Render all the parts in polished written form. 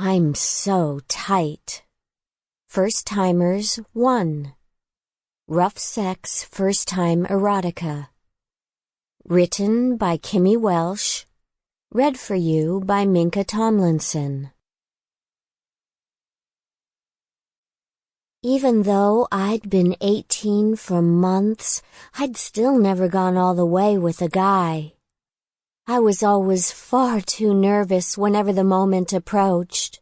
I'm so tight. First Timers 1. Rough Sex First Time Erotica. Written by Kimmy Welsh. Read for you by Minka Tomlinson. Even though I'd been 18 for months, I'd still never gone all the way with a guy. I was always far too nervous whenever the moment approached.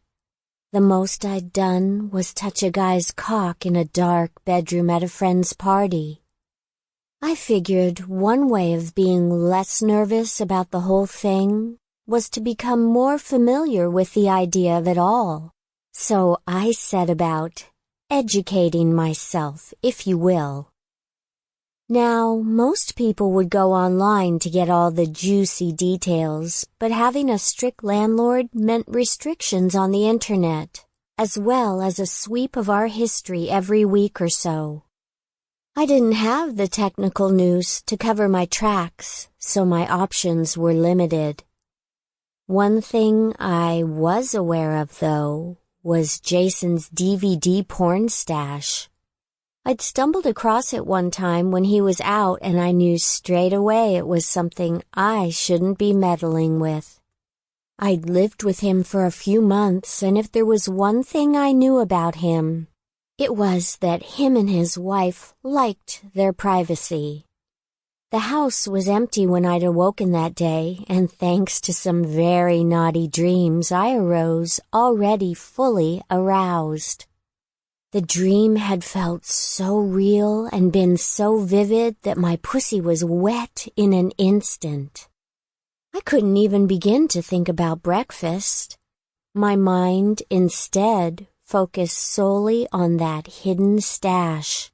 The most I'd done was touch a guy's cock in a dark bedroom at a friend's party. I figured one way of being less nervous about the whole thing was to become more familiar with the idea of it all. So I set about educating myself, if you will. Now, most people would go online to get all the juicy details, but having a strict landlord meant restrictions on the internet, as well as a sweep of our history every week or so. I didn't have the technical nous to cover my tracks, so my options were limited. One thing I was aware of, though, was Jason's DVD porn stash. I'd stumbled across it one time when he was out, and I knew straight away it was something I shouldn't be meddling with. I'd lived with him for a few months, and if there was one thing I knew about him, it was that him and his wife liked their privacy. The house was empty when I'd awoken that day, and thanks to some very naughty dreams, I arose already fully aroused. The dream had felt so real and been so vivid that my pussy was wet in an instant. I couldn't even begin to think about breakfast. My mind, instead, focused solely on that hidden stash.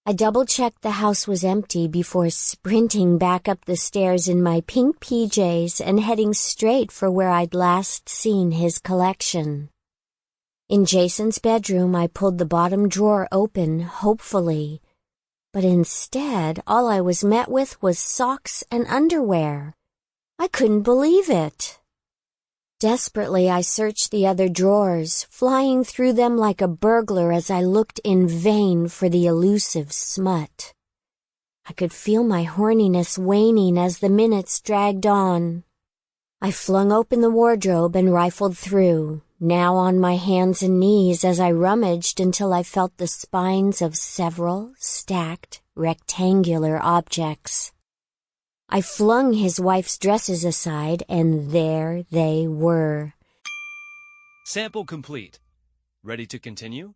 I double-checked the house was empty before sprinting back up the stairs in my pink PJs and heading straight for where I'd last seen his collection. In Jason's bedroom, I pulled the bottom drawer open, hopefully, but instead, all I was met with was socks and underwear. I couldn't believe it. Desperately, I searched the other drawers, flying through them like a burglar as I looked in vain for the elusive smut. I could feel my horniness waning as the minutes dragged on. I flung open the wardrobe and rifled through, now on my hands and knees as I rummaged until I felt the spines of several stacked rectangular objects. I flung his wife's dresses aside, and there they were. Sample complete. Ready to continue?